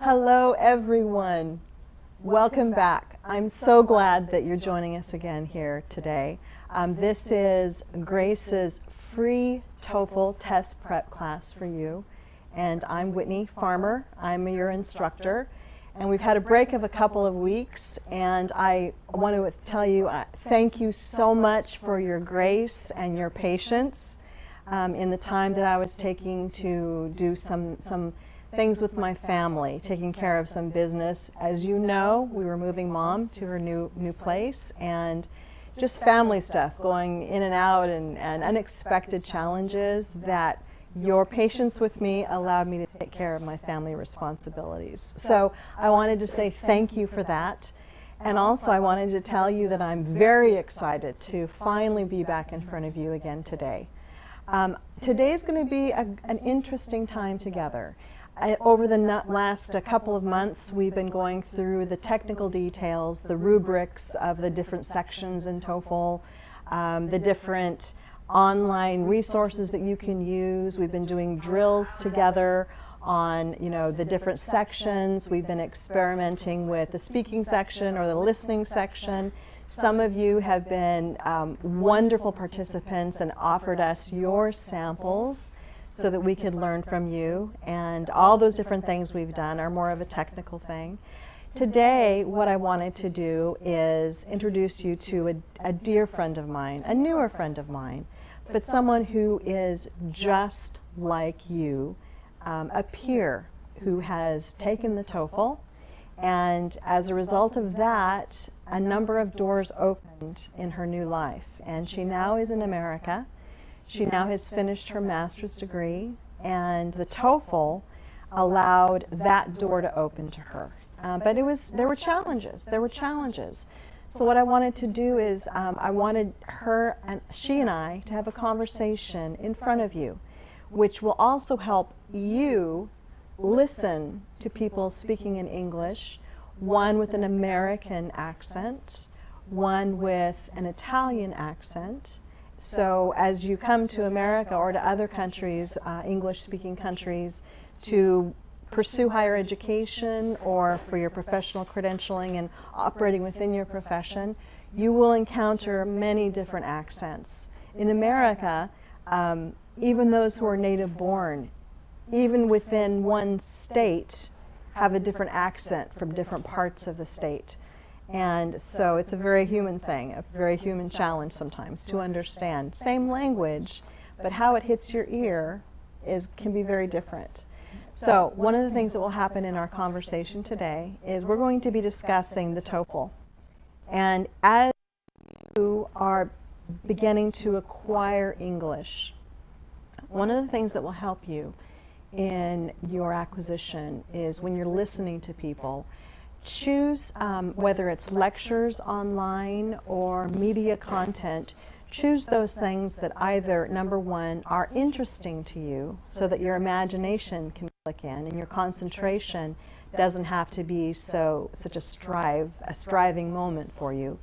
Hello, everyone. Welcome back. I'm so glad that you're joining us again here today. This is Grace's free TOEFL test prep class for you. And I'm Whitney Farmer. I'm your instructor. And we've had a break of a couple of weeks. And I want to tell you thank you so much for your grace and your patience in the time that I was taking to do some things with my family, taking care of some business. As you know, we were moving Mom to her new place, and just family stuff going in and out, and unexpected challenges that your patience with me allowed me to take care of my family responsibilities. So I wanted to say thank you for that. And also I wanted to tell you that I'm very excited to finally be back in front of you again today. Today is going to be an interesting time together. Over the last couple of months, we've been going through the technical details, the rubrics of the different sections in TOEFL, the different online resources that you can use. We've been doing drills together on, the different sections. We've been experimenting with the speaking section or the listening section. Some of you have been wonderful participants and offered us your samples so that we could learn from you, and all those different things we've done are more of a technical thing. Today, what I wanted to do is introduce you to a dear friend of mine, a newer friend of mine, but someone who is just like you, a peer who has taken the TOEFL, and as a result of that, a number of doors opened in her new life, and she now is in America. She now has finished her master's degree, and the TOEFL allowed that door to open to her. But there were challenges. So what I wanted to do is I wanted she and I to have a conversation in front of you, which will also help you listen to people speaking in English, one with an American accent, one with an Italian accent. So as you come to America or to other countries, English-speaking countries, to pursue higher education or for your professional credentialing and operating within your profession, you will encounter many different accents. In America, even those who are native born, even within one state, have a different accent from different parts of the state. And so it's a very human thing, a very human challenge sometimes to understand. Same language, but how it hits your ear can be very different. So one of the things that will happen in our conversation today is we're going to be discussing the TOEFL. And as you are beginning to acquire English, one of the things that will help you in your acquisition is when you're listening to people, choose whether it's lectures online or media content, choose those things that either, number one, are interesting to you so that your imagination can click in and your concentration doesn't have to be such a striving moment for you.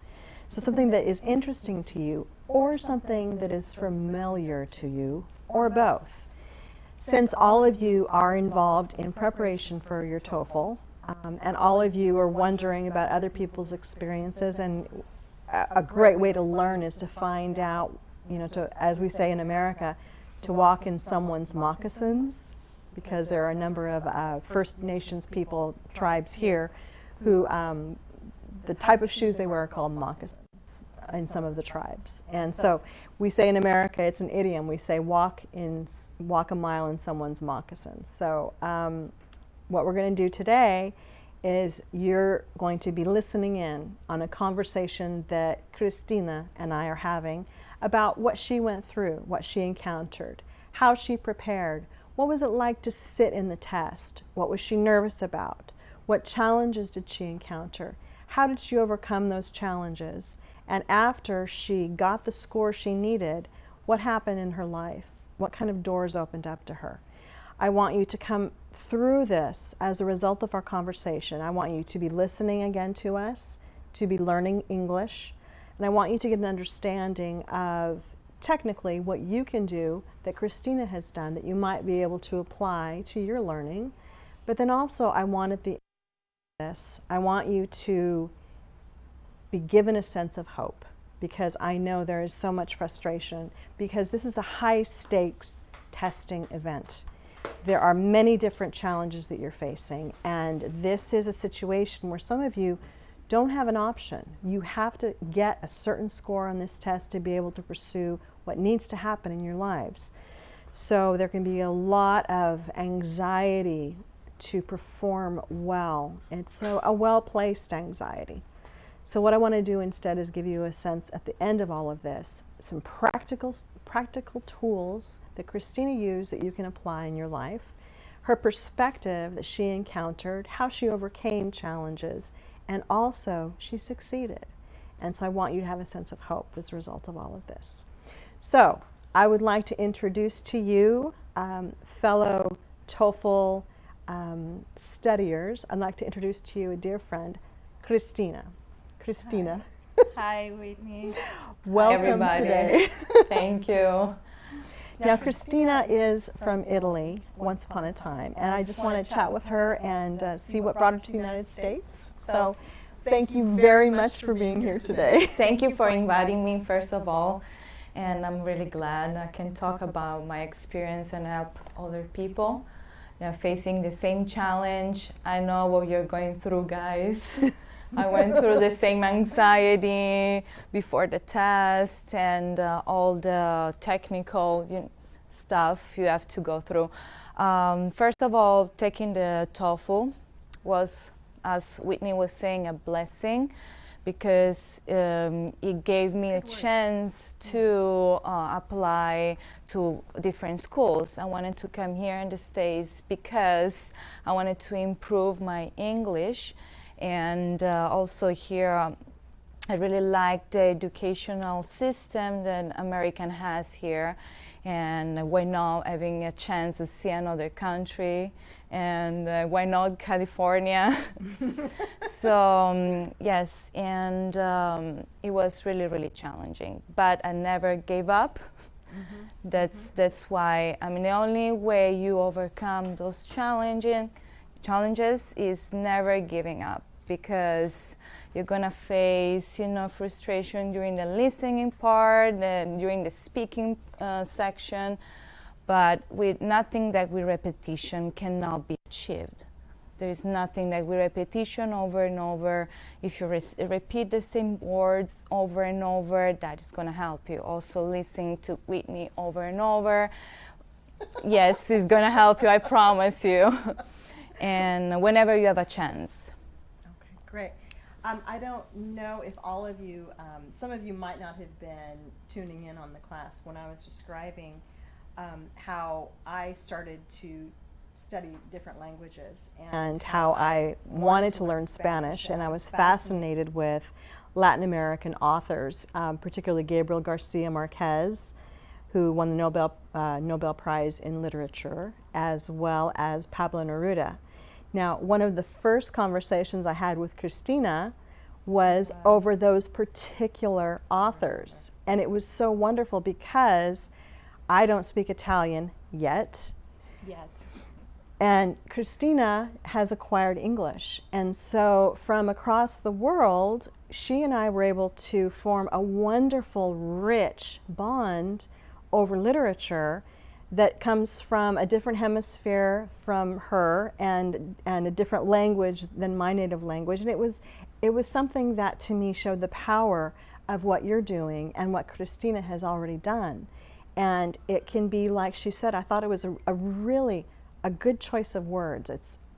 So something that is interesting to you, or something that is familiar to you, or both. Since all of you are involved in preparation for your TOEFL, and all of you are wondering about other people's experiences, and a great way to learn is to find out, as we say in America, to walk in someone's moccasins, because there are a number of First Nations people, tribes here, who the type of shoes they wear are called moccasins in some of the tribes. And so we say in America, it's an idiom, we say walk a mile in someone's moccasins. So what we're going to do today is you're going to be listening in on a conversation that Christina and I are having about what she went through, what she encountered, how she prepared, what was it like to sit in the test, what was she nervous about, what challenges did she encounter, how did she overcome those challenges, and after she got the score she needed, what happened in her life, what kind of doors opened up to her. I want you to come through this as a result of our conversation. I want you to be listening again to us, to be learning English, and I want you to get an understanding of technically what you can do that Christina has done that you might be able to apply to your learning, But then also I want at the end of this, I want you to be given a sense of hope, because I know there is so much frustration, because this is a high stakes testing event. There are many different challenges that you're facing, and this is a situation where some of you don't have an option. You have to get a certain score on this test to be able to pursue what needs to happen in your lives. So there can be a lot of anxiety to perform well. It's a well-placed anxiety. So what I want to do instead is give you a sense at the end of all of this, some practical tools that Christina used that you can apply in your life, her perspective that she encountered, how she overcame challenges, and also she succeeded. And so I want you to have a sense of hope as a result of all of this. So I would like to introduce to you fellow TOEFL studiers. I'd like to introduce to you a dear friend, Christina. Christina. Hi, Whitney. Welcome Hi, today. Thank you. Now, Christina is from Italy, once upon a time, and I just want to chat with her and see what brought her to the United States. So thank you very much for being here today. Thank you for inviting me, first of all. And I'm really glad I can talk about my experience and help other people facing the same challenge. I know what you're going through, guys. I went through the same anxiety before the test and all the technical stuff you have to go through. First of all, taking the TOEFL was, as Whitney was saying, a blessing, because it gave me a chance to apply to different schools. I wanted to come here in the States because I wanted to improve my English. And also here, I really like the educational system that American has here, and why not having a chance to see another country, and why not California? So yes, and it was really, really challenging, but I never gave up. That's why, I mean, the only way you overcome those challenges is never giving up, because you're gonna face frustration during the listening part and during the speaking section, but with nothing that with repetition cannot be achieved. There is nothing that with repetition over and over. If you repeat the same words over and over, that is gonna help you. Also listening to Whitney over and over, yes, it's gonna help you, I promise you. And whenever you have a chance. Okay, great. I don't know if all of you, some of you might not have been tuning in on the class when I was describing how I started to study different languages and how I wanted to learn Spanish, and I was fascinated with Latin American authors, particularly Gabriel Garcia Marquez, who won the Nobel Prize in Literature, as well as Pablo Neruda. Now, one of the first conversations I had with Christina was over those particular authors. And it was so wonderful because I don't speak Italian yet. And Christina has acquired English. And so from across the world, she and I were able to form a wonderful, rich bond over literature that comes from a different hemisphere from her and a different language than my native language. And it was something that to me showed the power of what you're doing and what Christina has already done. And it can be, like she said, I thought it was a really good choice of words.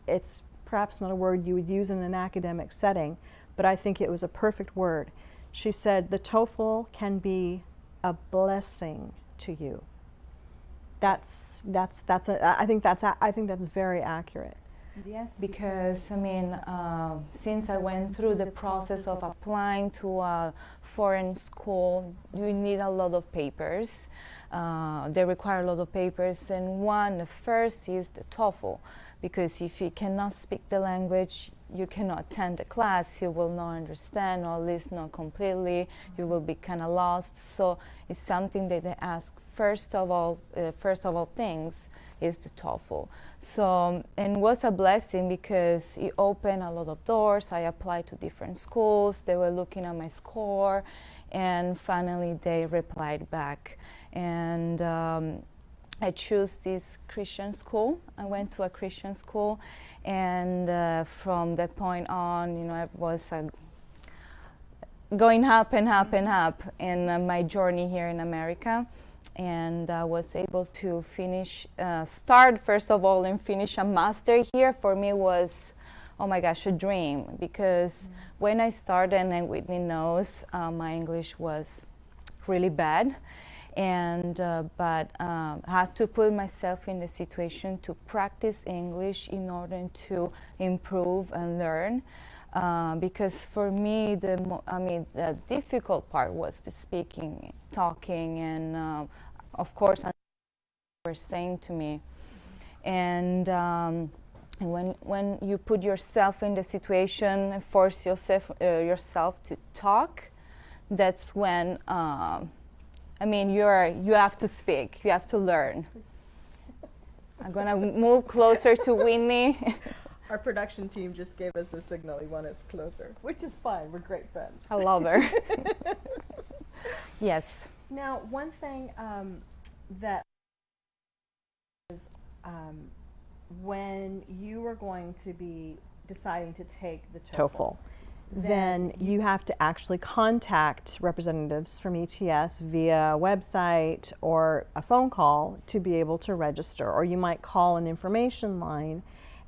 It's perhaps not a word you would use in an academic setting, but I think it was a perfect word. She said the TOEFL can be a blessing to you. I think that's very accurate. Yes, because I mean, since I went through the process of applying to a foreign school, you need a lot of papers. They require a lot of papers, and the first is the TOEFL, because if you cannot speak the language, you cannot attend the class, you will not understand, or at least not completely, you will be kind of lost. So it's something that they ask first of all things, is the TOEFL. So, and it was a blessing because it opened a lot of doors. I applied to different schools. They were looking at my score, and finally they replied back. And I chose this Christian school. I went to a Christian school, and from that point on, you know, I was going up and up and up in my journey here in America. And I was able to finish, start first of all and finish a master here. For me was, oh my gosh, a dream, because when I started, and Whitney knows, my English was really bad. And but I had to put myself in the situation to practice English in order to improve and learn. Because for me, the difficult part was the speaking, talking, and of course, they were saying to me. And when you put yourself in the situation and force yourself to talk, that's when you have to speak, you have to learn. I'm gonna move closer to Whitney. Our production team just gave us the signal. You want us closer, which is fine. We're great friends. I love her. Yes. Now, one thing that is when you are going to be deciding to take the TOEFL, then you have to actually contact representatives from ETS via a website or a phone call to be able to register, or you might call an information line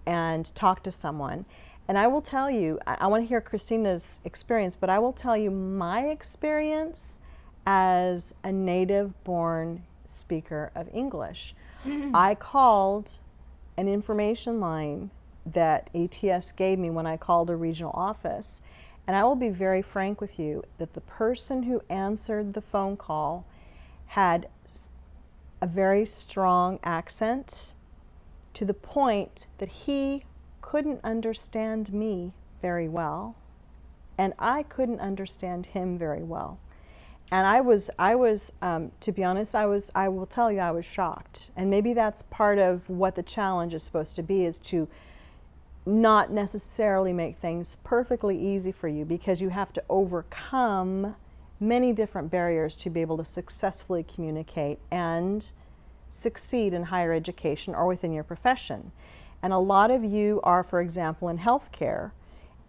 and talk to someone. And I will tell you, I want to hear Christina's experience, but I will tell you my experience as a native-born speaker of English. I called an information line that ETS gave me when I called a regional office. And I will be very frank with you that the person who answered the phone call had a very strong accent, to the point that he couldn't understand me very well, and I couldn't understand him very well. And I was, to be honest, I will tell you, I was shocked. And maybe that's part of what the challenge is supposed to be, is to not necessarily make things perfectly easy for you, because you have to overcome many different barriers to be able to successfully communicate and succeed in higher education or within your profession. And a lot of you are, for example, in healthcare,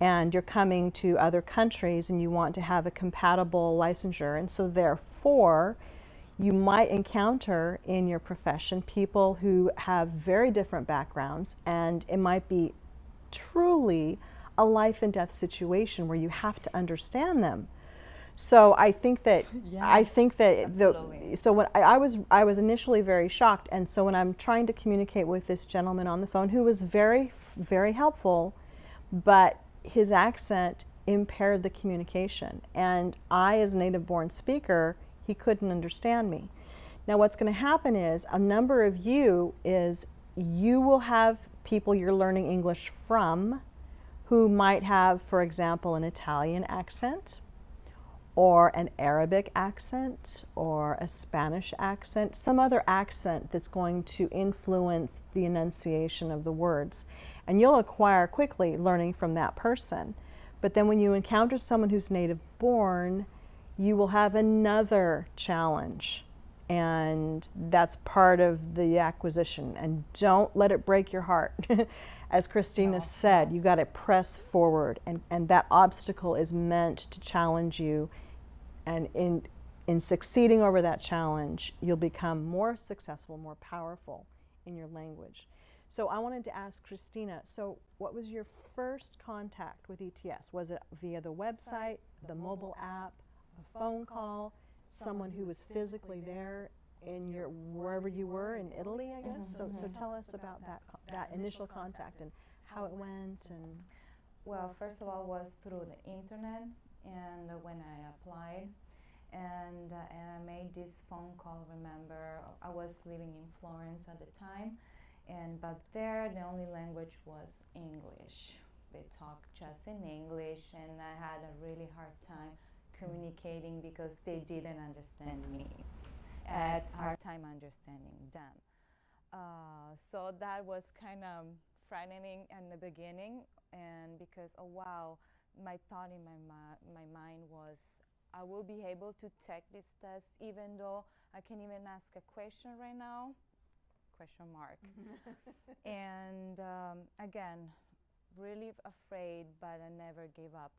and you're coming to other countries and you want to have a compatible licensure, and so therefore you might encounter in your profession people who have very different backgrounds, and it might be truly a life and death situation where you have to understand them. So I think that so when I was initially very shocked, and so when I'm trying to communicate with this gentleman on the phone, who was very, very helpful, but his accent impaired the communication, and I, as a native-born speaker, he couldn't understand me. Now what's going to happen is, a number of you will have people you're learning English from who might have, for example, an Italian accent, or an Arabic accent, or a Spanish accent, some other accent that's going to influence the enunciation of the words. And you'll acquire quickly learning from that person. But then when you encounter someone who's native born, you will have another challenge. And that's part of the acquisition. And don't let it break your heart. As Christina said, you got to press forward, and that obstacle is meant to challenge you, and in succeeding over that challenge, you'll become more successful, more powerful in your language. So I wanted to ask Christina, so what was your first contact with ETS? Was it via the website, the mobile app, a phone call, someone who was physically there in wherever you were in Italy, I guess? So tell us about that initial contact and how it went. And well, first of all, was through the internet, and when I applied, and I made this phone call. Remember, I was living in Florence at the time, but there the only language was English. They talked just in English, and I had a really hard time communicating because they didn't understand me. I had a hard time understanding them. So that was kind of frightening in the beginning, and because, oh wow, my thought in my mind was, I will be able to take this test even though I can't even ask a question right now? Question mark. And again, really afraid, but I never gave up.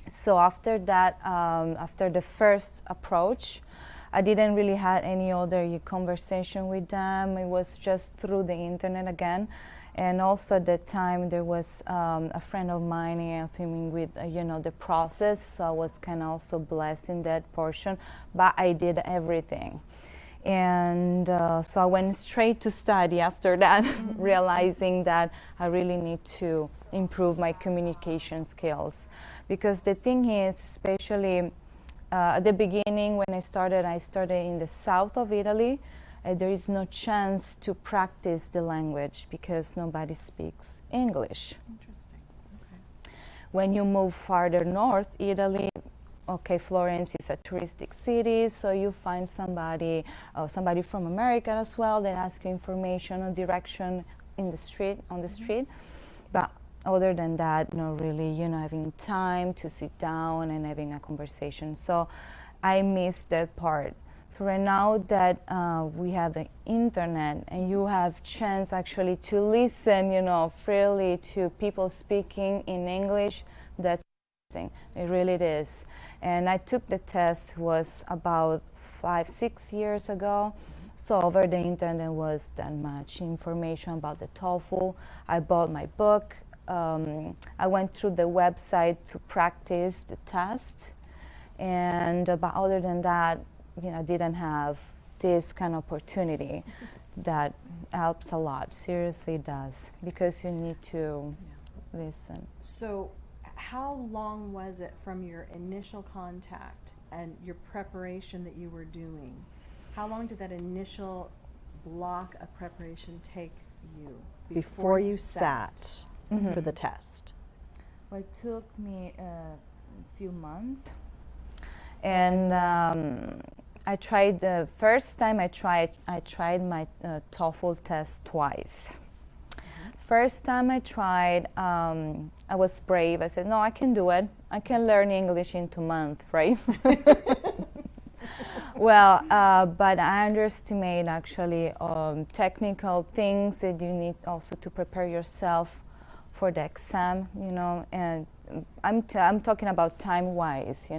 So after that, after the first approach, I didn't really have any other conversation with them. It was just through the internet again. And also at that time, there was a friend of mine helping me with, the process. So I was kind of also blessed in that portion, but I did everything. And so I went straight to study after that, realizing that I really need to improve my communication skills. Because the thing is, especially at the beginning when I started in the south of Italy. There is no chance to practice the language because nobody speaks English. Interesting. Okay. When you move farther north, Italy, okay, Florence is a touristic city, so you find somebody from America as well that asks you information or direction in the street, on the street. But other than that, not really, having time to sit down and having a conversation. So I missed that part. So right now that we have the internet and you have chance actually to listen, freely to people speaking in English, that's amazing. It really is. And I took the test was about 5-6 years ago. So over the internet was that much information about the TOEFL. I bought my book. I went through the website to practice the test. And but other than that, I didn't have this kind of opportunity that helps a lot. Seriously does, because you need to listen. So how long was it from your initial contact and your preparation that you were doing? How long did that initial block of preparation take you before you sat for the test? Well, it took me a few months. And I tried the first time I tried my TOEFL test twice. First time I tried, I was brave. I said, no, I can do it. I can learn English in 2 months, right? Well, but I underestimate actually technical things that you need also to prepare yourself for the exam, and I'm talking about time-wise,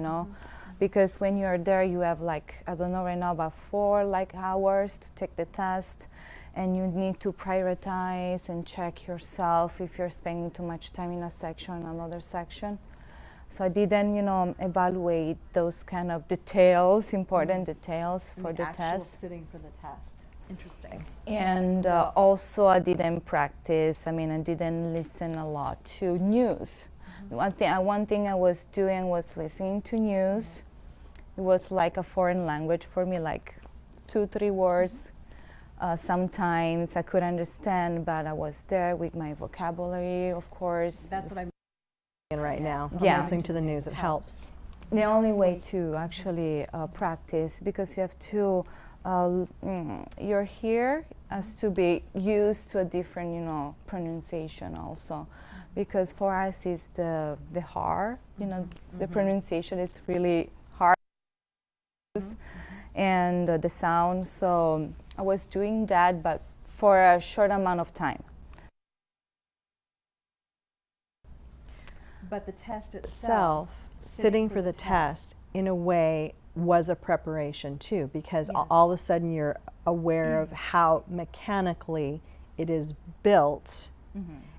because when you're there, you have I don't know right now, about 4 hours to take the test, and you need to prioritize and check yourself if you're spending too much time in a section, another section. So I didn't, evaluate those kind of details, important details for the test. Sitting for the test. Interesting. And also I didn't practice. I didn't listen a lot to news. One thing I was doing was listening to news. It was like a foreign language for me, 2-3 words. Sometimes I could understand, but I was there with my vocabulary, of course. That's what I'm doing right now. Yeah. I'm listening to the news. It helps. The only way to actually practice, because you have to, your ear has to be used to a different, pronunciation also. Because for us is the R, the pronunciation is really hard to use, and the sound. So I was doing that, but for a short amount of time. But the test itself, sitting for the test, in a way, was a preparation too, because all of a sudden you're aware of how mechanically it is built.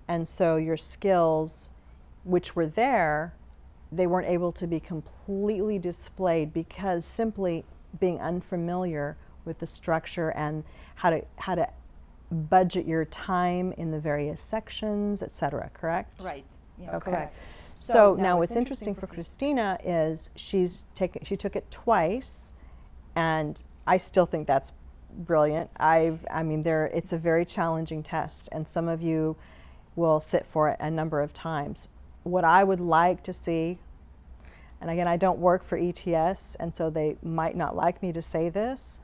And so your skills, which were there, they weren't able to be completely displayed because simply being unfamiliar with the structure and how to budget your time in the various sections, etc. Correct? Right. Yes, Okay. correct. So now what's interesting for Christina is she took it twice, and I still think that's brilliant. It's a very challenging test, and some of you will sit for it a number of times. What I would like to see, and again, I don't work for ETS, and so they might not like me to say this,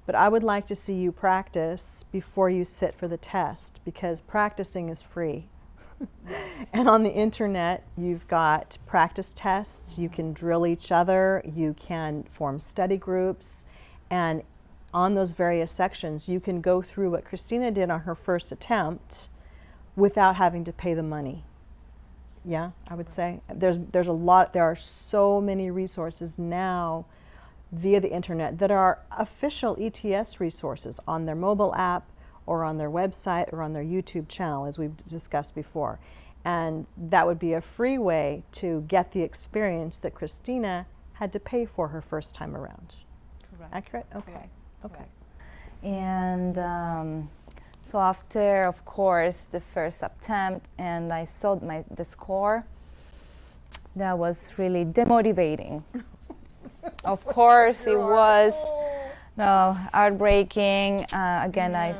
but I would like to see you practice before you sit for the test, because practicing is free. Yes. And on the internet, you've got practice tests. You can drill each other. You can form study groups. And on those various sections, you can go through what Christina did on her first attempt without having to pay the money. Yeah, I would say. There are so many resources now via the internet that are official ETS resources on their mobile app, or on their website, or on their YouTube channel, as we've discussed before. And that would be a free way to get the experience that Christina had to pay for her first time around. Correct. Accurate? Okay. Correct. Okay. Correct. And so after, of course, the first attempt, and I saw the score, that was really demotivating. Of course, it was heartbreaking. Again, I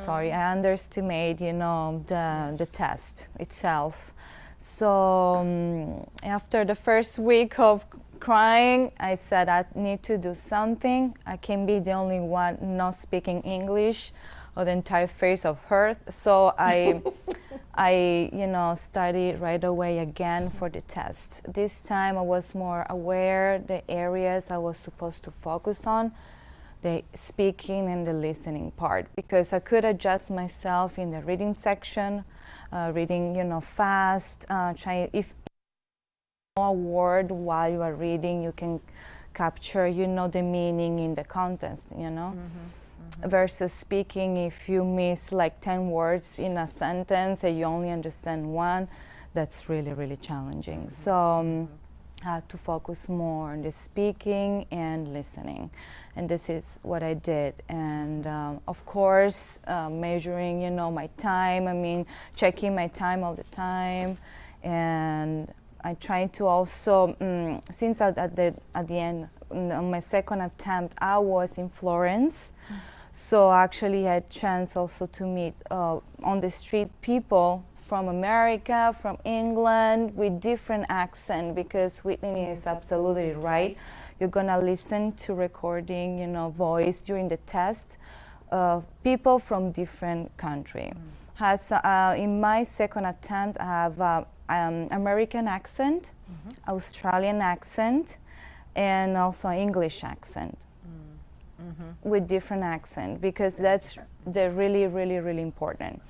underestimate, the test itself. So after the first week of crying, I said I need to do something. I can be the only one not speaking English on the entire face of earth. So I studied right away again for the test. This time I was more aware the areas I was supposed to focus on, the speaking and the listening part, because I could adjust myself in the reading section, reading, fast, trying, if you know a word while you are reading, you can capture, the meaning in the context, versus speaking, if you miss like 10 words in a sentence and you only understand one, that's really, really challenging. So I had to focus more on the speaking and listening, and this is what I did. And of course, measuring, my time. Checking my time all the time, and I tried to also, since at the end, on my second attempt, I was in Florence. So actually I had chance also to meet on the street people from America, from England, with different accent, because Whitney is absolutely right. You're gonna listen to recording, voice during the test of people from different country. In my second attempt, I have American accent, Australian accent, and also English accent. With different accent, because that's the really, really, really important.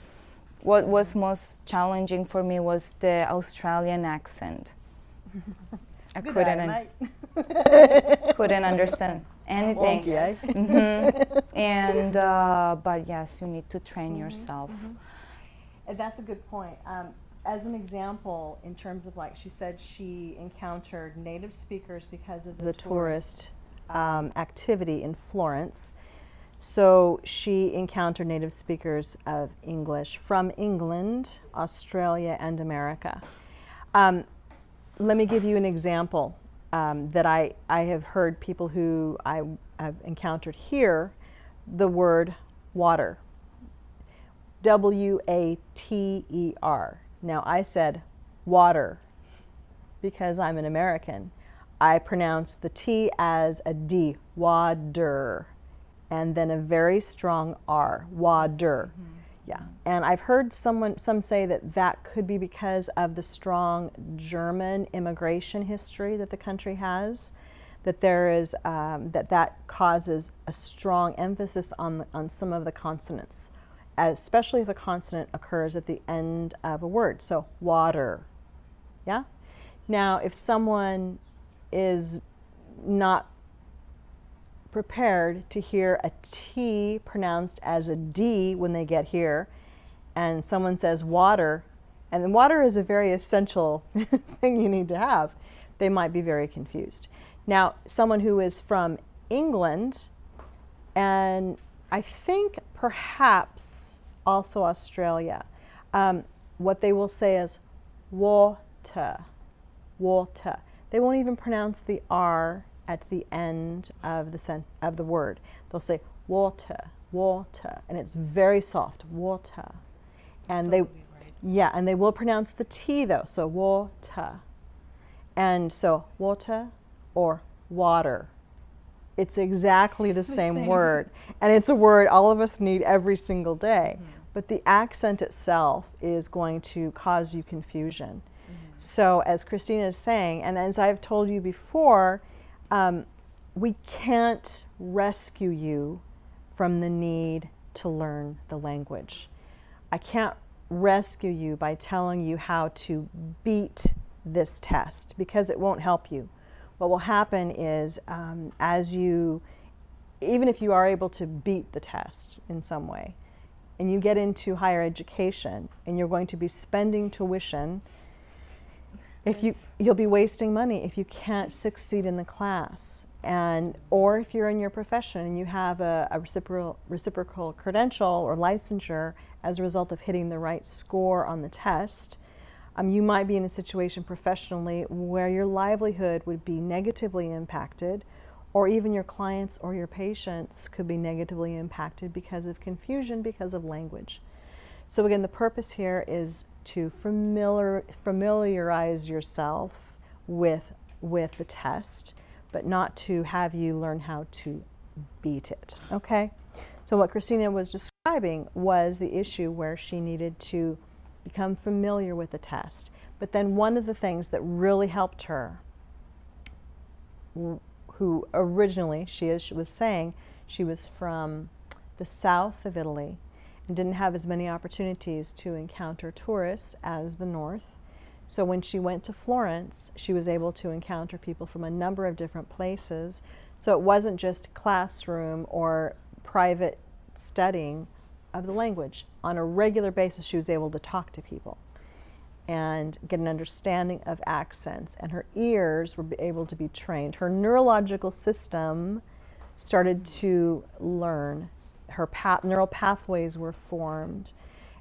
What was most challenging for me was the Australian accent. I couldn't understand anything. And but yes, you need to train yourself. That's a good point. As an example, in terms of, like she said, she encountered native speakers because of the tourist activity in Florence. So she encountered native speakers of English from England, Australia, and America. Let me give you an example that I have heard people who I have encountered hear the word water. W-A-T-E-R. Now I said water because I'm an American. I pronounce the T as a D, water, and then a very strong R, water. Yeah, and I've heard some say that could be because of the strong German immigration history that the country has, that there is that causes a strong emphasis on some of the consonants, especially if a consonant occurs at the end of a word. So water. Yeah. Now, if someone is not prepared to hear a T pronounced as a D when they get here, and someone says water, and then water is a very essential thing you need to have, they might be very confused. Now, someone who is from England, and I think perhaps also Australia, what they will say is water, water. They won't even pronounce the R at the end of the word. They'll say water, water, and it's very soft, water. And they will pronounce the T though, so water. And so water or water. It's exactly the same word. And it's a word all of us need every single day. But the accent itself is going to cause you confusion. So as Christina is saying, and as I've told you before, we can't rescue you from the need to learn the language. I can't rescue you by telling you how to beat this test, because it won't help you. What will happen is even if you are able to beat the test in some way, and you get into higher education and you're going to be spending tuition, you'll be wasting money if you can't succeed in the class. Or if you're in your profession and you have a reciprocal credential or licensure as a result of hitting the right score on the test, you might be in a situation professionally where your livelihood would be negatively impacted, or even your clients or your patients could be negatively impacted because of confusion, because of language. So again, the purpose here is to familiarize yourself with the test, but not to have you learn how to beat it, okay? So what Christina was describing was the issue where she needed to become familiar with the test. But then one of the things that really helped her, who originally, she was saying, she was from the south of Italy and didn't have as many opportunities to encounter tourists as the north. So when she went to Florence, she was able to encounter people from a number of different places. So it wasn't just classroom or private studying of the language. On a regular basis, she was able to talk to people and get an understanding of accents, and her ears were able to be trained. Her neurological system started to learn. Her neural pathways were formed.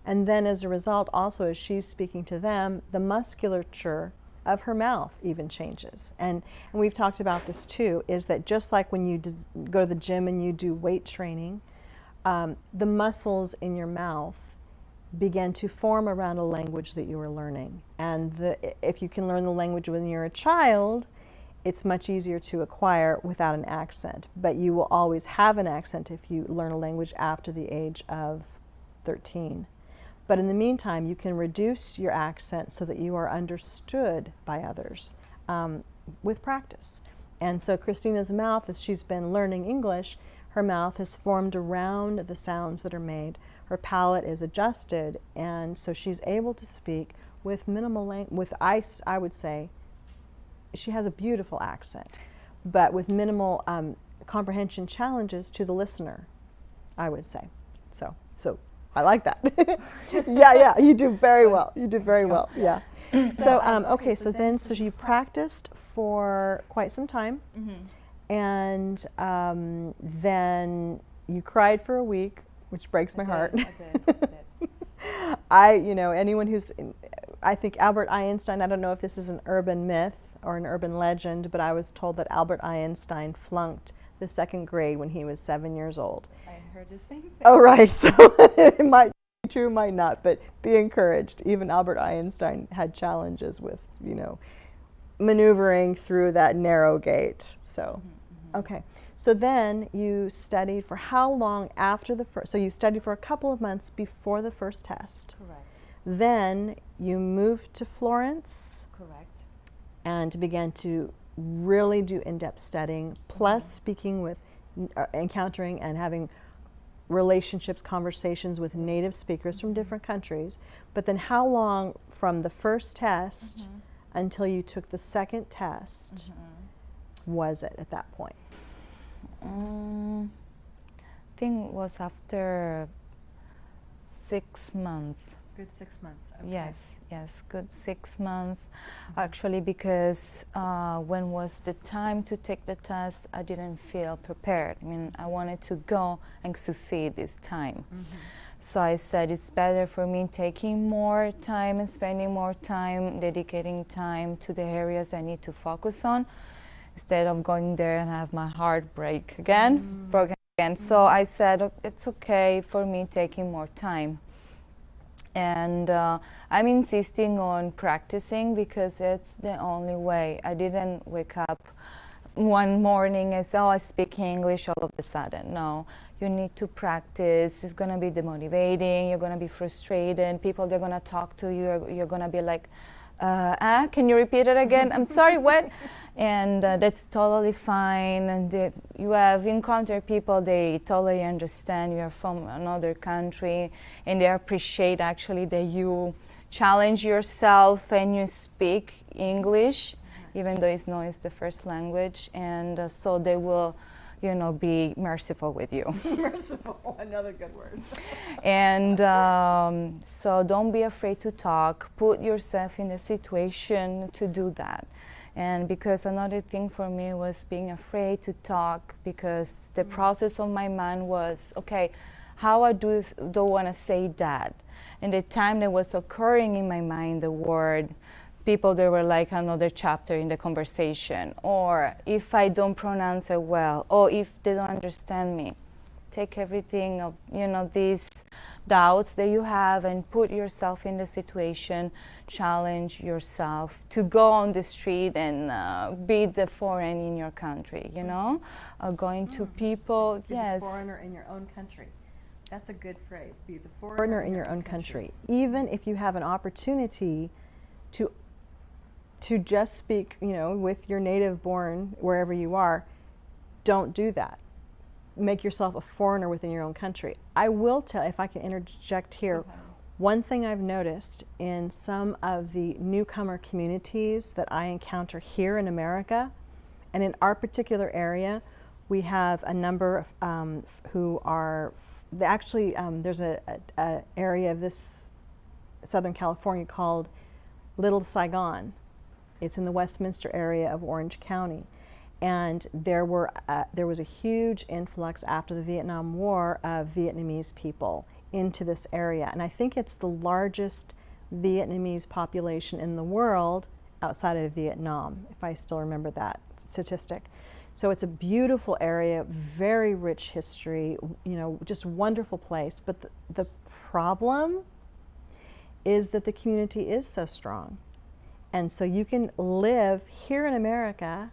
And then as a result, also as she's speaking to them, the musculature of her mouth even changes. And we've talked about this too, is that just like when you go to the gym and you do weight training, the muscles in your mouth begin to form around a language that you are learning. And if you can learn the language when you're a child, it's much easier to acquire without an accent. But you will always have an accent if you learn a language after the age of 13. But in the meantime, you can reduce your accent so that you are understood by others with practice. And so Christina's mouth, as she's been learning English, her mouth has formed around the sounds that are made. Her palate is adjusted, and so she's able to speak with minimal I would say, she has a beautiful accent, but with minimal comprehension challenges to the listener, I would say. So I like that. yeah, you do very well. You did very well. Yeah. So okay, so you practiced for quite some time, and then you cried for a week, which breaks my heart. I did. Anyone who's, I think Albert Einstein, I don't know if this is an urban myth or an urban legend, but I was told that Albert Einstein flunked the second grade when he was 7 years old. I heard the same thing. Oh, right. So it might be true, might not, but be encouraged. Even Albert Einstein had challenges with, maneuvering through that narrow gate. So, okay. So then you studied for how long after the first? So you studied for a couple of months before the first test. Correct. Then you moved to Florence. Correct. And began to really do in-depth studying, plus speaking with, encountering and having relationships, conversations with native speakers from different countries. But then how long from the first test until you took the second test was it at that point? I think it was after 6 months. Good 6 months. Okay. Yes, good 6 months. Actually, because when was the time to take the test, I didn't feel prepared. I mean, I wanted to go and succeed this time. So I said it's better for me taking more time and spending more time, dedicating time to the areas I need to focus on, instead of going there and have my heart broken again. So I said it's okay for me taking more time. And I'm insisting on practicing because it's the only way. I didn't wake up one morning and say, oh, I speak English all of a sudden. No, you need to practice. It's going to be demotivating. You're going to be frustrated. People, they're going to talk to you. You're going to be like, can you repeat it again? I'm sorry, what? And that's totally fine. And you have encountered people, they totally understand you're from another country, and they appreciate actually that you challenge yourself and you speak English, even though it's not the first language. And so they will, be merciful with you. Merciful, another good word. And so don't be afraid to talk. Put yourself in the situation to do that. And because another thing for me was being afraid to talk, because the process of my mind was, okay, how I don't want to say that. And the time that was occurring in my mind, the word, people, they were like another chapter in the conversation. Or if I don't pronounce it well, or if they don't understand me, take everything of, these doubts that you have and put yourself in the situation, challenge yourself to go on the street and be the foreign in your country, going to people, Be yes. the foreigner in your own country. That's a good phrase. Be the foreigner in your own country. Even if you have an opportunity to just speak, with your native born wherever you are, don't do that. Make yourself a foreigner within your own country. I will tell, if I can interject here, one thing I've noticed in some of the newcomer communities that I encounter here in America, and in our particular area, we have a number of who are, there's a area of this Southern California called Little Saigon. It's in the Westminster area of Orange County. And there was a huge influx after the Vietnam War of Vietnamese people into this area. And I think it's the largest Vietnamese population in the world outside of Vietnam, if I still remember that statistic. So it's a beautiful area, very rich history, just wonderful place. But the problem is that the community is so strong. And so you can live here in America.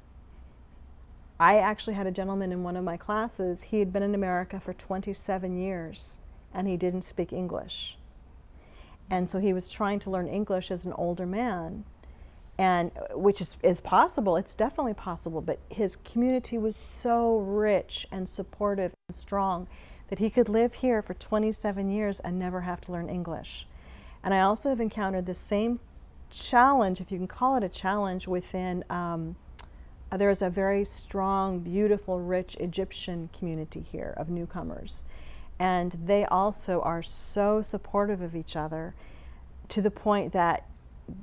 I actually had a gentleman in one of my classes. He had been in America for 27 years and he didn't speak English. And so he was trying to learn English as an older man, and which is possible. It's definitely possible, but his community was so rich and supportive and strong that he could live here for 27 years and never have to learn English. And I also have encountered the same challenge, if you can call it a challenge, within there's a very strong, beautiful, rich Egyptian community here of newcomers. And they also are so supportive of each other to the point that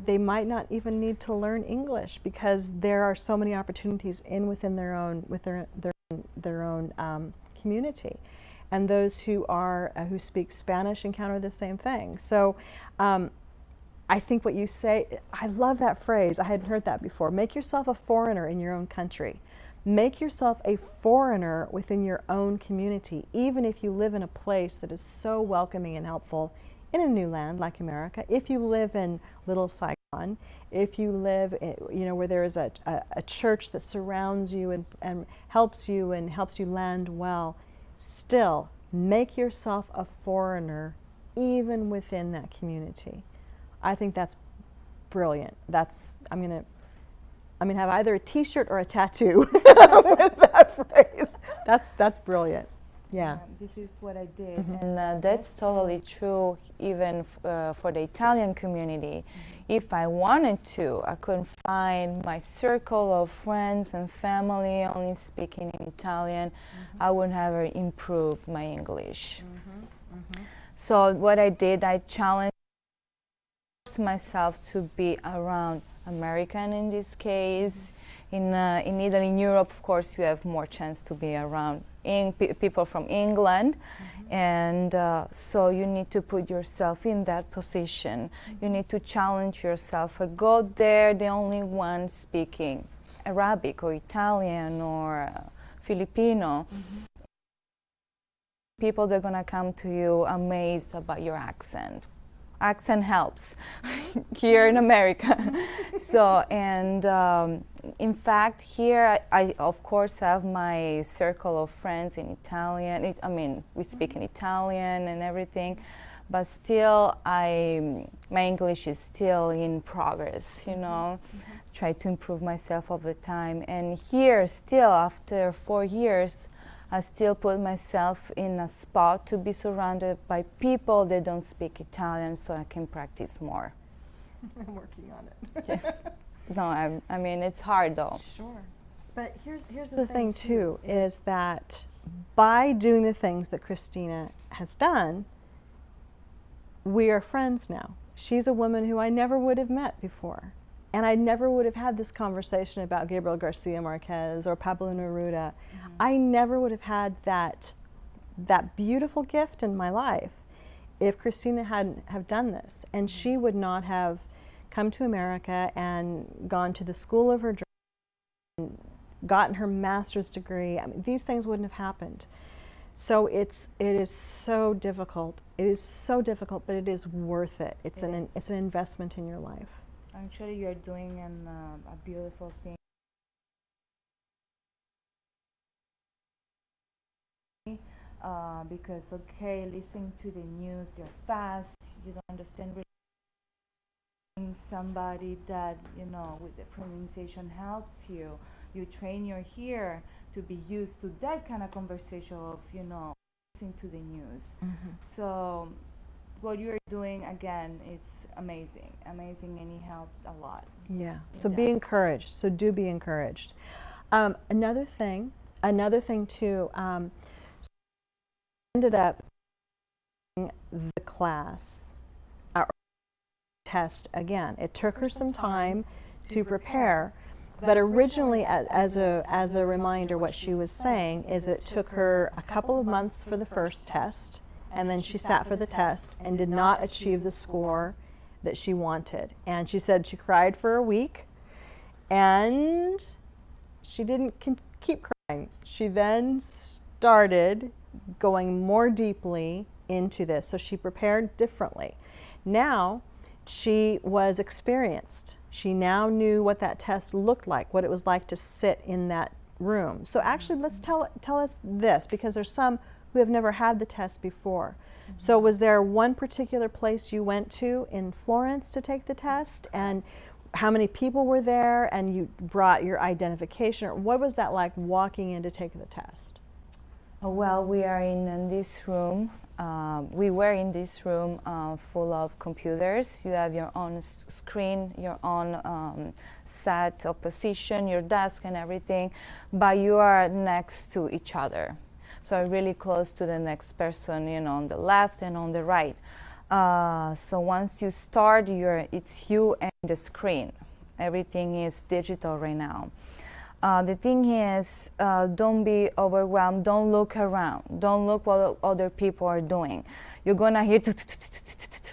they might not even need to learn English because there are so many opportunities within their own community. And those who speak Spanish encounter the same thing. So I think what you say, I love that phrase. I hadn't heard that before. Make yourself a foreigner in your own country. Make yourself a foreigner within your own community, even if you live in a place that is so welcoming and helpful in a new land like America. If you live in Little Saigon, if you live where there is a church that surrounds you and helps you land well, still make yourself a foreigner even within that community. I think that's brilliant. I'm gonna have either a T-shirt or a tattoo with that phrase. That's brilliant. Yeah. This is what I did, and that's totally true even for the Italian community. If I wanted to, I couldn't find my circle of friends and family only speaking in Italian. I would never improve my English. So what I did, I challenged myself to be around American in this case. In Italy, in Europe, of course, you have more chance to be around people from England, and so you need to put yourself in that position. You need to challenge yourself. Go there, the only one speaking Arabic or Italian or Filipino. People, they're gonna come to you amazed about your accent. accent helps here in America. So, and in fact, here I of course have my circle of friends in Italian. I mean, we speak in Italian and everything, but still, my English is still in progress. You know, try to improve myself all the time. And here, still after 4 years, I still put myself in a spot to be surrounded by people that don't speak Italian, so I can practice more. I'm working on it. No, I mean, it's hard though. Sure. But here's the thing too, is that by doing the things that Christina has done, we are friends now. She's a woman who I never would have met before. And I never would have had this conversation about Gabriel Garcia Marquez or Pablo Neruda. I never would have had that beautiful gift in my life if Christina hadn't have done this. And she would not have come to America and gone to the school of her dreams and gotten her master's degree. I mean, these things wouldn't have happened. So it is so difficult. It is so difficult, but it is worth it. It's an investment in your life. Actually, you're doing a beautiful thing. Because, okay, listening to the news, you're fast, you don't understand really. Somebody that, you know, with the pronunciation helps you. You train your ear to be used to that kind of conversation of, you know, listening to the news. So what you're doing, again, it's amazing, and it helps a lot. Yeah. So be encouraged. So do be encouraged. Another thing too. Ended up in the class test again. It took her some time to prepare, but originally, as a reminder, what she was saying is it took her a couple of months for the first test, and then she sat for the test and did not achieve the score that she wanted. And she said she cried for a week, and she didn't keep crying. She then started going more deeply into this. So she prepared differently. Now she was experienced. She now knew what that test looked like, what it was like to sit in that room. So actually, let's tell us this, because there's some who have never had the test before. So was there one particular place you went to in Florence to take the test? And how many people were there? And you brought your identification? Or what was that like walking in to take the test? Well, we are in this room. We were in this room full of computers. You have your own screen, your own set of position, your desk and everything, but you are next to each other. So really close to the next person, you know, on the left and on the right. So once you start, it's you and the screen. Everything is digital right now. The thing is, don't be overwhelmed. Don't look around. Don't look what other people are doing. You're gonna hear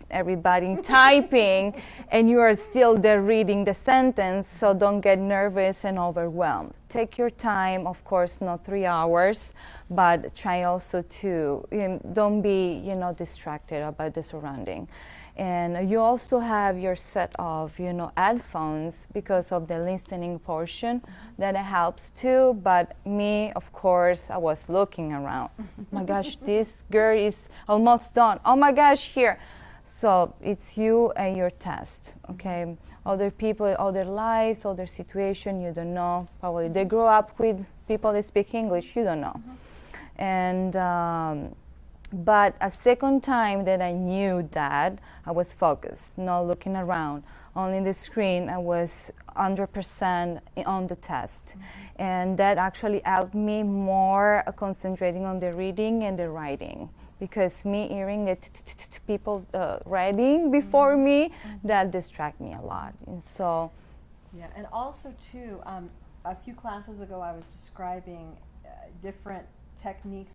everybody typing, and you are still there reading the sentence. So don't get nervous and overwhelmed. Take your time. Of course, not 3 hours, but try also to don't be, distracted about the surrounding. And you also have your set of, headphones because of the listening portion. That helps too. But me, of course, I was looking around. Oh my gosh, this girl is almost done. Oh my gosh, here. So it's you and your test, okay? Other people, other lives, other situation, you don't know. Probably they grow up with people that speak English, you don't know. And but a second time that I knew that, I was focused, not looking around. Only the screen, I was 100% on the test. And that actually helped me more concentrating on the reading and the writing. Because me hearing the people writing before me, that distract me a lot. And so, yeah, and also too, a few classes ago I was describing different techniques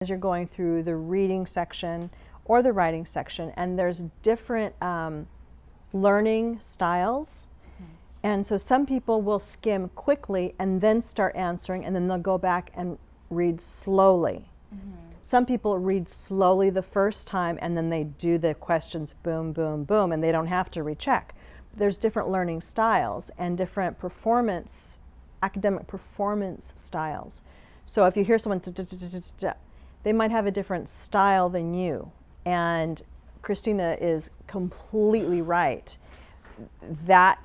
as you're going through the reading section or the writing section, and there's different learning styles. And so some people will skim quickly and then start answering, and then they'll go back and read slowly. Some people read slowly the first time and then they do the questions boom, boom, boom, and they don't have to recheck. There's different learning styles and different academic performance styles. So if you hear someone, they might have a different style than you. And Christina is completely right. That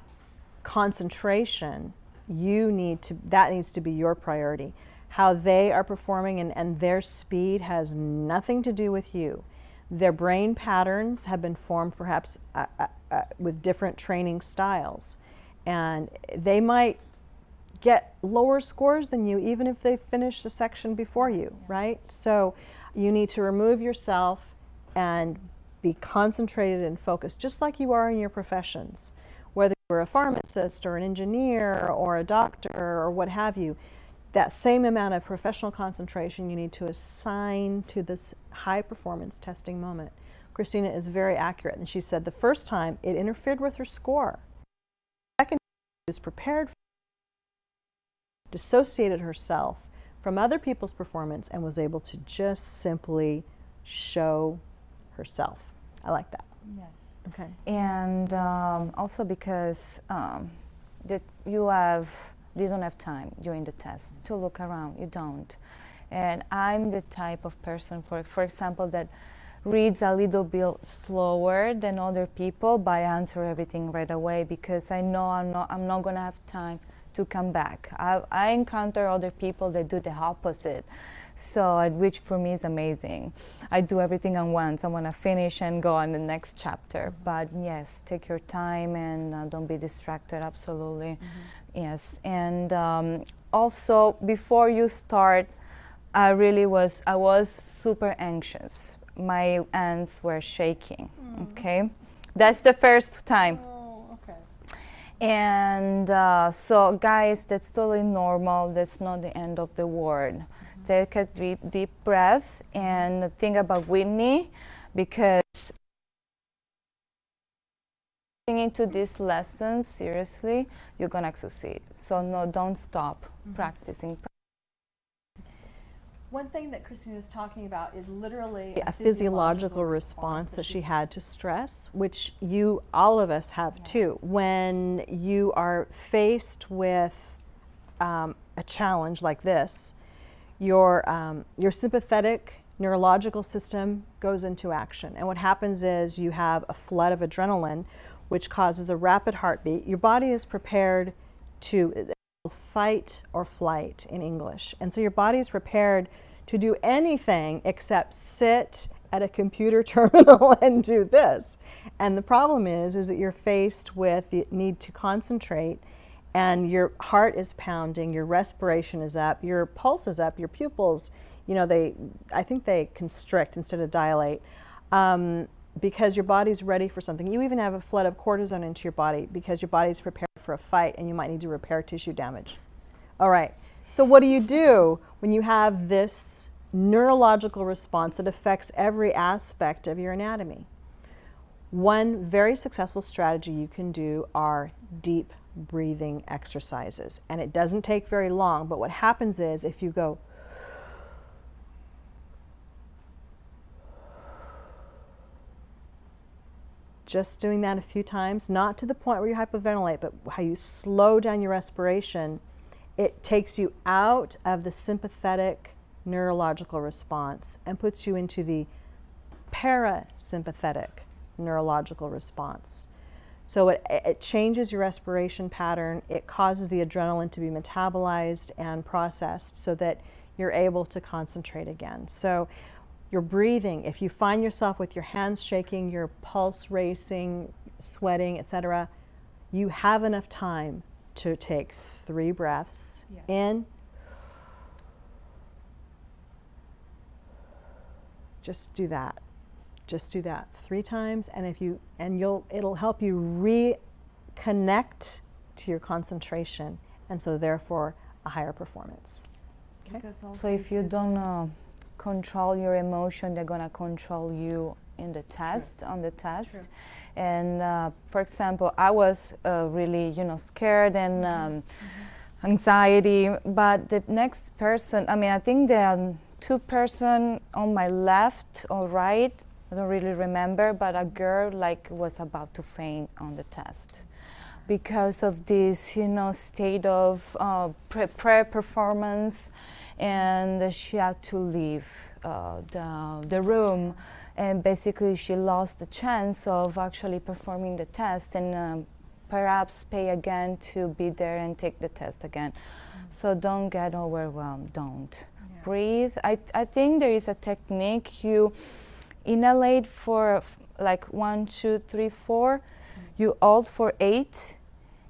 concentration, that needs to be your priority. How they are performing and their speed has nothing to do with you. Their brain patterns have been formed perhaps with different training styles. And they might get lower scores than you even if they finish the section before you, right? So you need to remove yourself and be concentrated and focused, just like you are in your professions. Whether you're a pharmacist or an engineer or a doctor or what have you, that same amount of professional concentration you need to assign to this high performance testing moment. Christina is very accurate, and she said the first time it interfered with her score. The second time she was prepared, dissociated herself from other people's performance and was able to just simply show herself. I like that. Yes. Okay. And also because that you don't have time during the test to look around. You don't. And I'm the type of person, for example, that reads a little bit slower than other people, but I answer everything right away because I know I'm not going to have time to come back. I encounter other people that do the opposite. So, which for me is amazing. I do everything at once. I want to finish and go on the next chapter. But yes, take your time and don't be distracted, absolutely. Yes, and also before you start, I was super anxious. My hands were shaking, okay? That's the first time. Oh, okay. And so guys, that's totally normal. That's not the end of the world. Take a deep breath and think about Whitney, because into these lessons seriously, you're gonna succeed. So no, don't stop practicing. One thing that Christina is talking about is literally a physiological response that she had to stress, which all of us have too. When you are faced with a challenge like this, your sympathetic neurological system goes into action. And what happens is you have a flood of adrenaline, which causes a rapid heartbeat. Your body is prepared to fight or flight in English. And so your body is prepared to do anything except sit at a computer terminal and do this. And the problem is that you're faced with the need to concentrate, and your heart is pounding, your respiration is up, your pulse is up, your pupils, I think they constrict instead of dilate, because your body's ready for something. You even have a flood of cortisone into your body because your body's prepared for a fight and you might need to repair tissue damage. All right, so what do you do when you have this neurological response that affects every aspect of your anatomy? One very successful strategy you can do are deep breathing exercises. And it doesn't take very long, but what happens is if you go just doing that a few times, not to the point where you hyperventilate, but how you slow down your respiration, it takes you out of the sympathetic neurological response and puts you into the parasympathetic neurological response. So it changes your respiration pattern. It causes the adrenaline to be metabolized and processed so that you're able to concentrate again. So your breathing, if you find yourself with your hands shaking, your pulse racing, sweating, etc., you have enough time to take 3 breaths in. Just do that. Just do that 3 times, and it'll help you reconnect to your concentration, and so therefore a higher performance. Okay. So if you don't control your emotion, they're gonna control you in the test. On the test. True. And for example, I was really scared and anxiety, but the next person, I think there are two person on my left or right, I don't really remember, but a girl like was about to faint on the test because of this, you know, state of pre-performance, and she had to leave the room, and basically she lost the chance of actually performing the test and perhaps pay again to be there and take the test again. So don't get overwhelmed, don't. Breathe. I think there is a technique. You inhalate for like 1, 2, 3, 4. You hold for 8,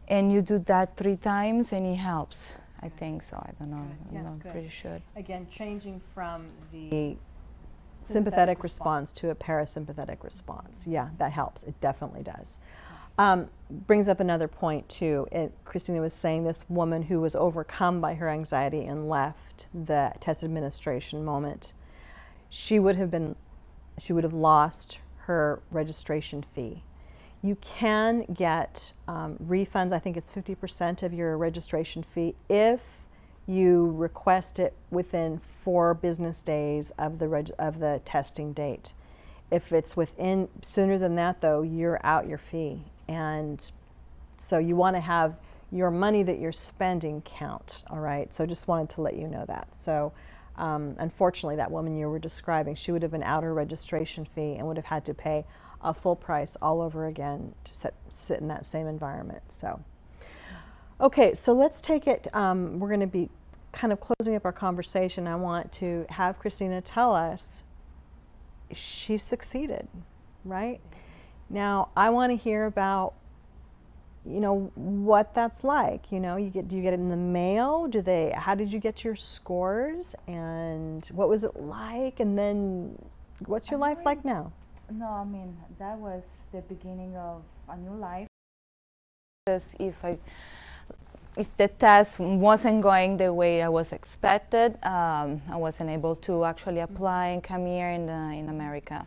and you do that 3 times, and it helps. I think so. I don't know. Good. Yeah, I'm good. pretty sure. Again, changing from the sympathetic response to a parasympathetic response. Yeah, that helps. It definitely does. Brings up another point too. Christina was saying this woman who was overcome by her anxiety and left the test administration moment, she would have lost her registration fee. You can get refunds. I think it's 50% of your registration fee if you request it within 4 business days of the testing date. If it's within sooner than that, though, you're out your fee. And so you want to have your money that you're spending count, all right? So just wanted to let you know that. So unfortunately, that woman you were describing, she would have been out her registration fee and would have had to pay a full price all over again to sit in that same environment. So, okay, so let's take it, we're going to be kind of closing up our conversation. I want to have Christina tell us she succeeded, right? Now, I want to hear about, you know, what that's like. You know, do you get it in the mail? How did you get your scores? And what was it like? And then what's your life like now? No, I mean, that was the beginning of a new life. Because if the test wasn't going the way I was expected, I wasn't able to actually apply and come here in America.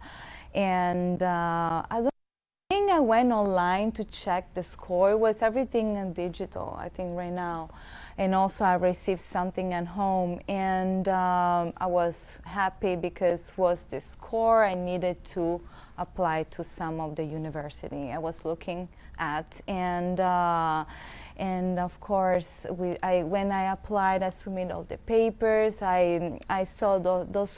And I think I went online to check the score. It was everything in digital, I think, right now. And also I received something at home, and I was happy because was the score I needed to apply to some of the university I was looking at. And of course, when I applied, I submitted all the papers. I saw those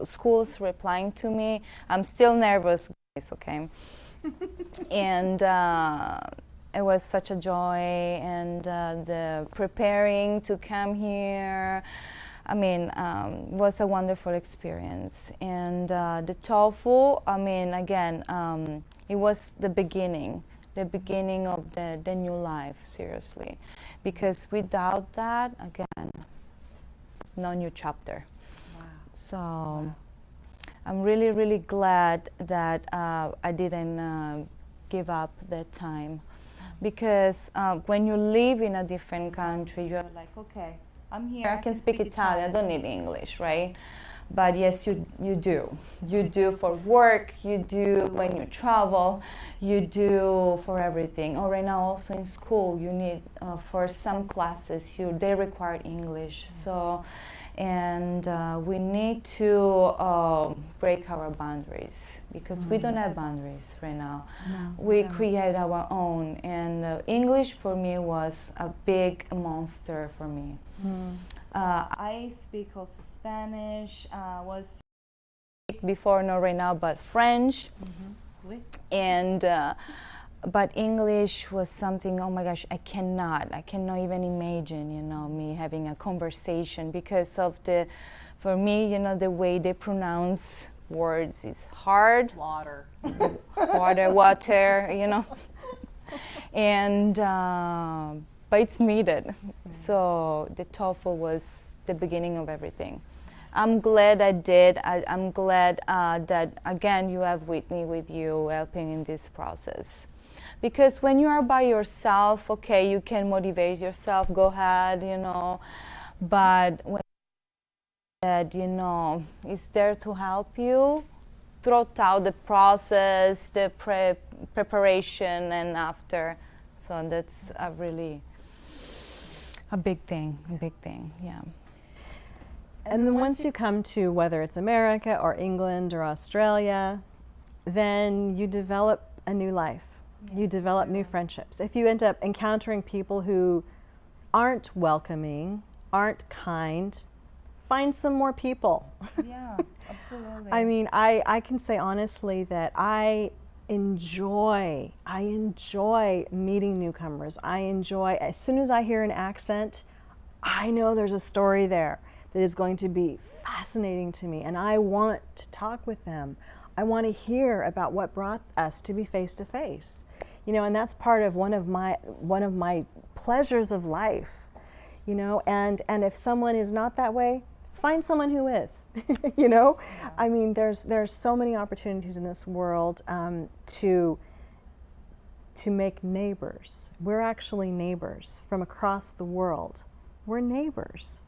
schools replying to me. I'm still nervous, guys, okay? And it was such a joy, and the preparing to come here, I mean, was a wonderful experience. And the TOEFL, I mean, again, it was the beginning of the new life, seriously. Because without that, again, no new chapter. Wow. So Wow. I'm really, really glad that I didn't give up that time. Because when you live in a different country, you're like, okay, I'm here, I can speak Italian, I don't need English, right? But yes, you do. You do for work, you do when you travel, you do for everything. Or right now also in school, you need, for some classes, they require English. So, and we need to break our boundaries, because we don't have boundaries right now. No, we don't. create our own, and English for me was a big monster for me. I speak also Spanish, was before, not right now, but French. And but English was something, oh my gosh, I cannot even imagine, you know, me having a conversation, because of for me, you know, the way they pronounce words is hard. Water. water, you know. And but it's needed. So the TOEFL was the beginning of everything. I'm glad I did. I'm glad that, again, you have Whitney with you helping in this process. Because when you are by yourself, okay, you can motivate yourself, go ahead, you know. But when you know, is there to help you throughout the process, the preparation, and after. So that's a big thing, yeah. And then once you come to whether it's America or England or Australia, then you develop a new life. You develop new friendships. If you end up encountering people who aren't welcoming, aren't kind, find some more people. Yeah, absolutely. I mean, I can say honestly that I enjoy meeting newcomers. I enjoy, as soon as I hear an accent, I know there's a story there that is going to be fascinating to me, and I want to talk with them. I want to hear about what brought us to be face to face. You know, and that's part of one of my pleasures of life. You know, and if someone is not that way, find someone who is. You know, Yeah. I mean, there's so many opportunities in this world to make neighbors. We're actually neighbors from across the world. We're neighbors.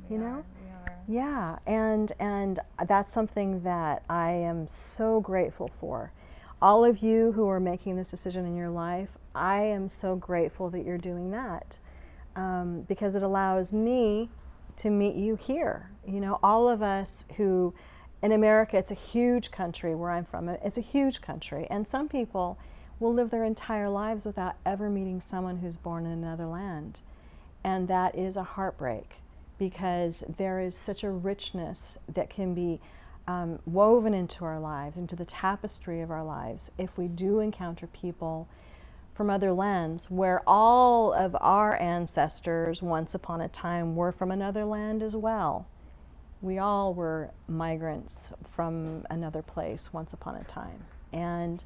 You know? We are. Yeah, and that's something that I am so grateful for. All of you who are making this decision in your life, I am so grateful that you're doing that, because it allows me to meet you here. You know, all of us who, in America, it's a huge country where I'm from. It's a huge country, and some people will live their entire lives without ever meeting someone who's born in another land, and that is a heartbreak, because there is such a richness that can be woven into our lives, into the tapestry of our lives, if we do encounter people from other lands where all of our ancestors once upon a time were from another land as well. We all were migrants from another place once upon a time. And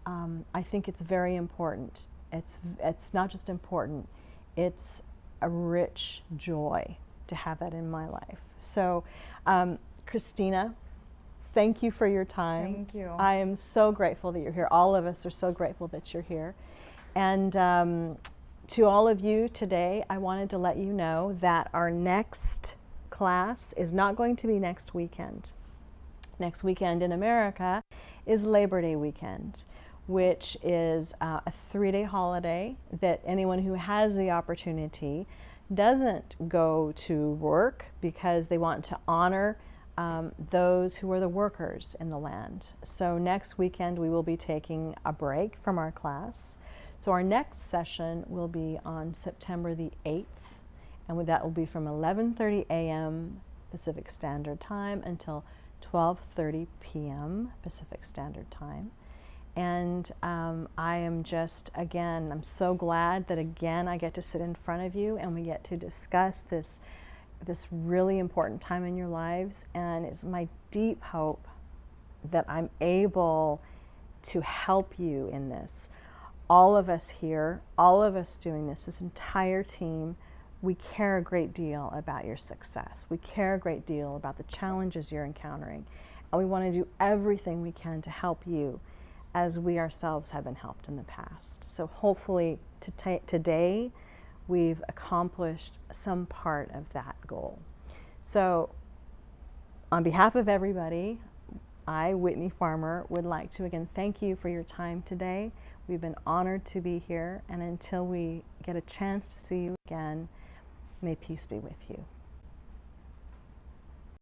I think it's very important. It's not just important, it's a rich joy to have that in my life. So, Christina, thank you for your time. Thank you. I am so grateful that you're here. All of us are so grateful that you're here. And to all of you today, I wanted to let you know that our next class is not going to be next weekend. Next weekend in America is Labor Day weekend, which is a 3-day holiday that anyone who has the opportunity doesn't go to work, because they want to honor those who are the workers in the land. So next weekend we will be taking a break from our class. So our next session will be on September the 8th, and that will be from 11:30 a.m. Pacific Standard Time until 12:30 p.m. Pacific Standard Time. And I am just, again, I'm so glad that again I get to sit in front of you and we get to discuss this really important time in your lives. And it's my deep hope that I'm able to help you in this. All of us here, all of us doing this entire team, we care a great deal about your success. We care a great deal about the challenges you're encountering. And we want to do everything we can to help you, as we ourselves have been helped in the past. So hopefully today we've accomplished some part of that goal. So on behalf of everybody, I, Whitney Farmer, would like to again thank you for your time today. We've been honored to be here, and until we get a chance to see you again, may peace be with you.